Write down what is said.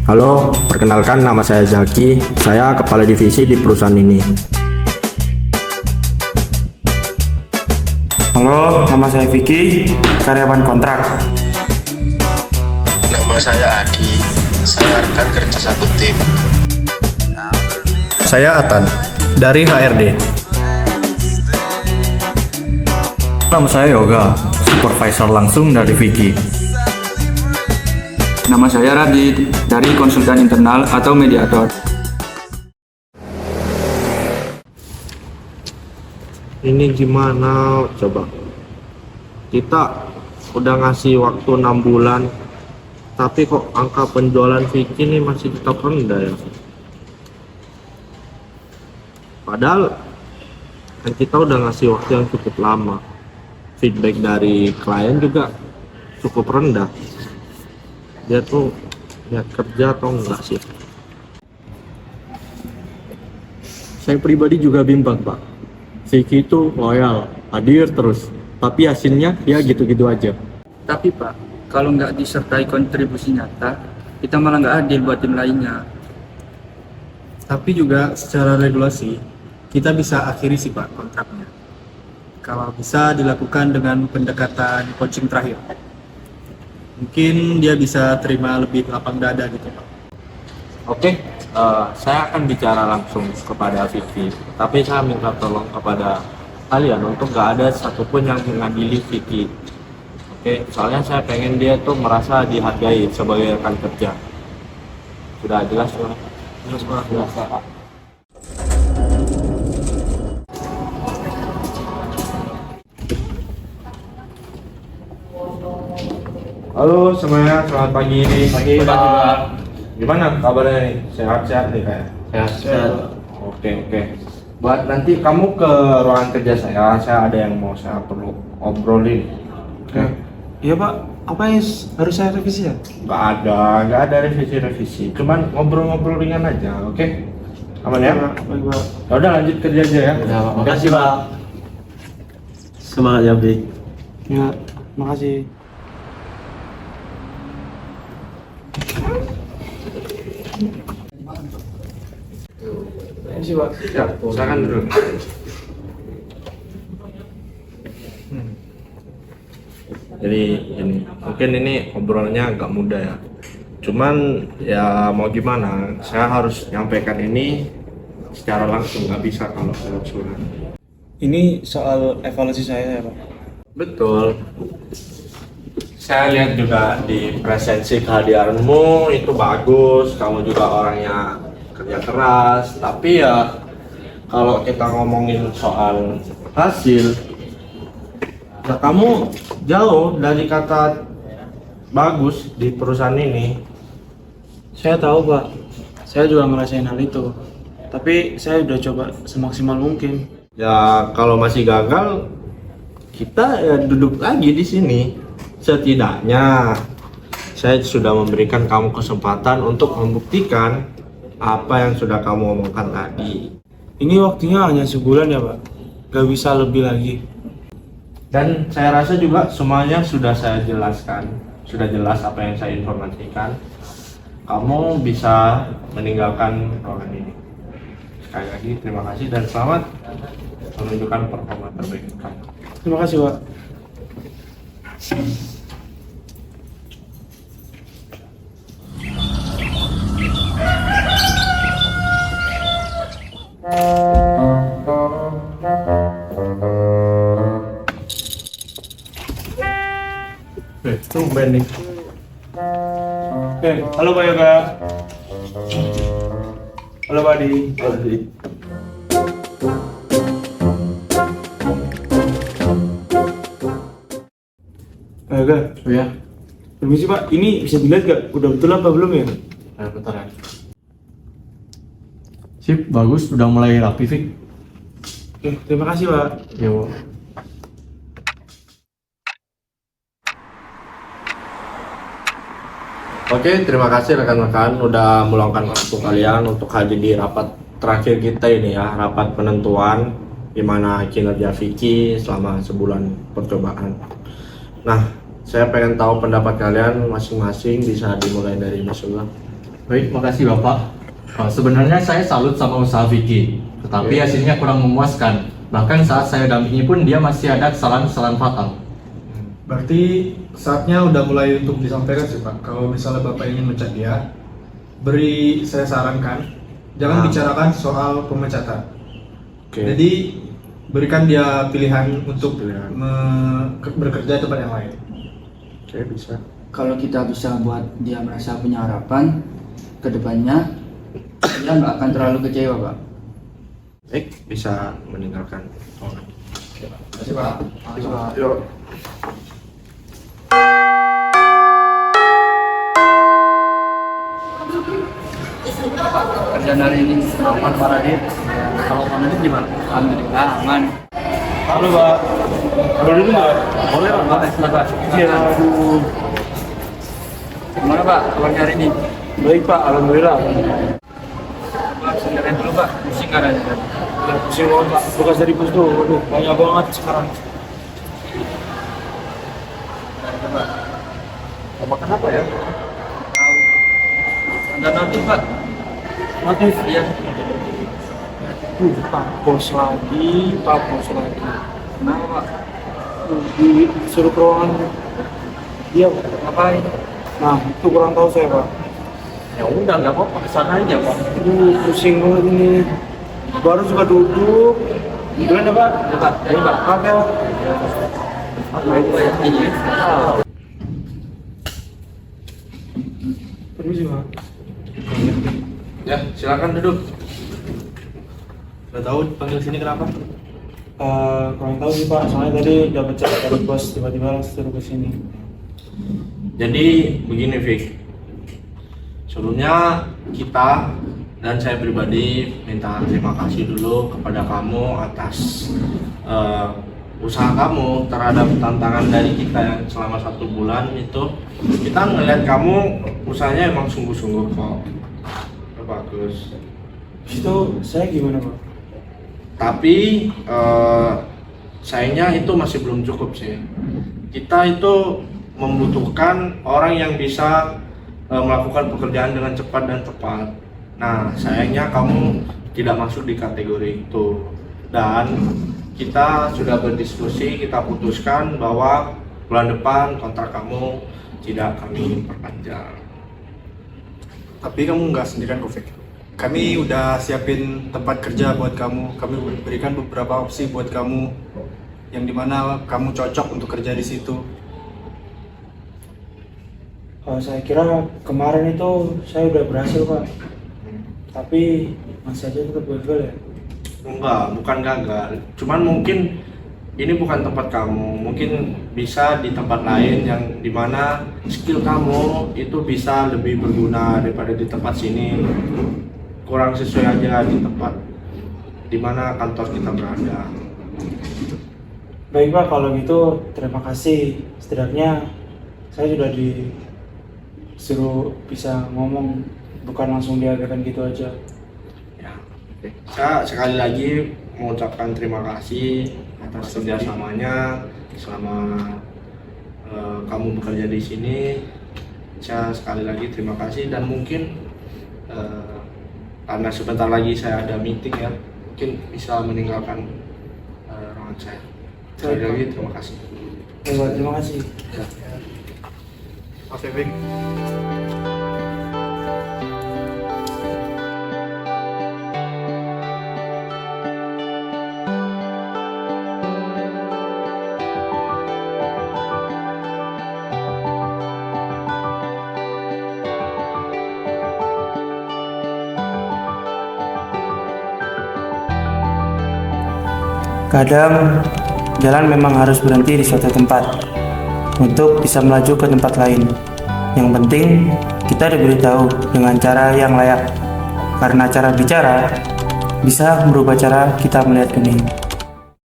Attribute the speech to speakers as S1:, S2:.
S1: Halo, perkenalkan nama saya Zaki. Saya kepala divisi di perusahaan ini.
S2: Halo, nama saya Vicky, karyawan kontrak.
S3: Nama saya Adi, saya rekan kerja satu tim.
S4: Saya Atan, dari HRD. Nama saya Yoga, supervisor langsung dari Vicky.
S5: Nama saya Radit, dari konsultan internal atau mediator.
S1: Ini gimana coba? Kita udah ngasih waktu 6 bulan, tapi kok angka penjualan Vicky ini masih tetap rendah ya? Padahal kan kita udah ngasih waktu yang cukup lama. Feedback dari klien juga cukup rendah. Dia tuh niat kerja atau enggak sih?
S4: Saya pribadi juga bimbang, Pak. Vicky itu loyal, hadir terus, tapi hasilnya ya gitu-gitu aja.
S5: Tapi Pak, kalau nggak disertai kontribusi nyata, kita malah nggak adil buat tim lainnya.
S6: Tapi juga secara regulasi kita bisa akhiri sih Pak kontraknya. Kalau bisa dilakukan dengan pendekatan coaching terakhir. Mungkin dia bisa terima lebih lapang dada gitu Pak.
S1: Oke, saya akan bicara langsung kepada Vicky. Tapi saya minta tolong kepada kalian untuk gak ada satupun yang mengadili Vicky. Oke, soalnya saya pengen dia tuh merasa dihargai sebagai rekan kerja. Sudah jelas ya? Jelas Pak. Halo semuanya, selamat pagi nih. Pagi Pak. Gimana kabarnya nih? Sehat-sehat nih kayak? Sehat. Oke. Buat nanti kamu ke ruangan kerja saya ada yang mau saya perlu obrolin. Oke.
S6: Iya Pak, apa yang harus saya revisi ya?
S1: Nggak ada revisi. Cuman ngobrol-ngobrol ringan aja, oke? Aman ya?
S6: Baik Pak.
S1: Ya udah lanjut kerja aja ya.
S4: Makasih, Pak. Semangat ya, Vic.
S6: Ya, makasih.
S1: Ya, silakan dulu. Jadi ini mungkin ini obrolannya agak mudah ya. Cuman ya mau gimana, saya harus nyampaikan ini secara langsung, nggak bisa kalau lewat surat.
S6: Ini soal evaluasi saya ya Pak.
S1: Betul. Saya lihat juga di presensi kehadiranmu itu bagus, kamu juga orangnya kerja keras, tapi ya kalau kita ngomongin soal hasil, ya kamu jauh dari kata bagus di perusahaan ini.
S6: Saya tahu Pak, saya juga ngerasain hal itu. Tapi saya udah coba semaksimal mungkin.
S1: Ya kalau masih gagal, kita ya duduk lagi di sini. Setidaknya saya sudah memberikan kamu kesempatan untuk membuktikan apa yang sudah kamu omongkan tadi.
S6: Ini waktunya hanya sebulan ya Pak, gak bisa lebih lagi.
S1: Dan saya rasa juga semuanya sudah saya jelaskan, sudah jelas apa yang saya informasikan. Kamu bisa meninggalkan ruangan ini. Sekali lagi terima kasih dan selamat menunjukkan performa terbaik kamu.
S6: Terima kasih Pak.
S1: Tumben nih.
S6: Oke, halo Pak Yoga. Halo Pak Adi. Pak Yoga.
S4: Oh ya,
S6: Permisi Pak, ini bisa dilihat gak? Udah betul apa belum ya?
S4: bentar ya. Sip, bagus, udah mulai rapi, Vic.
S6: Oke, terima kasih Pak.
S4: Yo.
S1: Oke, terima kasih rekan-rekan udah meluangkan waktu kalian untuk hadir di rapat terakhir kita ini ya, rapat penentuan gimana kinerja Vicky selama sebulan percobaan. Nah, saya pengen tahu pendapat kalian masing-masing, bisa dimulai dari Mas Sugeng.
S4: Baik, makasih Bapak. Sebenarnya saya salut sama usaha Vicky, tetapi hasilnya kurang memuaskan. Bahkan saat saya dampingi pun dia masih ada kesalahan-kesalahan fatal.
S6: Berarti saatnya udah mulai untuk disampaikan sih Pak. Kalau misalnya Bapak ingin mecat dia, saya sarankan jangan bicarakan soal pemecatan. Jadi berikan dia pilihan untuk bekerja di tempat yang lain.
S2: Oke, bisa.
S5: Kalau kita bisa buat dia merasa punya harapan ke depannya, dia nggak akan terlalu kecewa, Pak.
S1: Baik, bisa meninggalkan.
S6: Terima kasih Pak.
S2: Yuk.
S5: Kerjaan hari ini aman, Pak Radit. Kalau Pak Radit gimana? Alhamdulillah aman.
S2: Halo, Pak. Boleh dulu, Pak?
S5: Boleh, Pak. Silakan.
S2: Iya, aduh.
S5: Gimana, Pak? Kabarnya hari ini?
S2: Baik, Pak. Alhamdulillah.
S5: Pak, sendirian dulu, Pak. Pusing kan aja.
S2: Pusing banget, Pak. Bekas dari pos tuh. Waduh, banyak banget sekarang.
S5: Apa kenapa ya? Ada notif, Pak.
S2: Notif.
S5: Iya.
S2: Pak Bos lagi, Pak Bos lagi.
S5: Kenapa, Pak?
S2: Disuruh ke ruangan dia, Pak.
S5: Ngapain?
S2: Nah, itu kurang tahu saya, Pak.
S1: Ya udah, nggak apa-apa, kesana aja Pak.
S2: Aduh, pusing banget ini. Baru juga duduk. Gimana, Pak?
S5: Ya, Pak. Ayo, Pak.
S2: Oke, Pak.
S5: Baik, Pak. Iya.
S2: Permisi, Pak.
S1: Ya, silakan duduk.
S6: Udah tahu panggil sini kenapa?
S2: Kurang tahu sih, Pak. Soalnya tadi dapat chat dari bos, tiba-tiba suruh ke sini.
S1: Jadi begini Vic, sebelumnya kita dan saya pribadi minta terima kasih dulu kepada kamu atas usaha kamu terhadap tantangan dari kita yang selama 1 bulan itu. Kita ngeliat kamu usahanya emang sungguh-sungguh kok, bagus.
S2: Itu saya gimana, Pak?
S1: Tapi sayangnya itu masih belum cukup sih. Kita itu membutuhkan orang yang bisa melakukan pekerjaan dengan cepat dan tepat. Nah, sayangnya kamu tidak masuk di kategori itu. Dan kita sudah berdiskusi, kita putuskan bahwa bulan depan kontrak kamu tidak kami perpanjang.
S6: Tapi kamu nggak sendirian, Kofik. Kami udah siapin tempat kerja buat kamu. Kami berikan beberapa opsi buat kamu yang dimana kamu cocok untuk kerja di situ.
S2: Saya kira kemarin itu saya udah berhasil, Pak. Tapi masih aja tetap gagal ya.
S1: Enggak, bukan gagal. Cuman mungkin ini bukan tempat kamu. Mungkin bisa di tempat lain yang dimana skill kamu itu bisa lebih berguna daripada di tempat sini. Kurang sesuai aja di tempat dimana kantor kita berada.
S2: Baik, Pak, kalau gitu terima kasih. Setidaknya saya sudah disuruh bisa ngomong, bukan langsung diadakan gitu aja.
S1: Ya, oke. Saya sekali lagi mengucapkan terima kasih atas kerjasamanya selama kamu bekerja di sini. Saya sekali lagi terima kasih dan mungkin karena sebentar lagi saya ada meeting ya, mungkin bisa meninggalkan ruangan saya. Sekali lagi terima kasih.
S2: Baik, Pak, terima kasih.
S6: Oke, Vic.
S2: Kadang jalan memang harus berhenti di suatu tempat untuk bisa melaju ke tempat lain. Yang penting kita diberitahu dengan cara yang layak, karena cara bicara bisa merubah cara kita melihat dunia.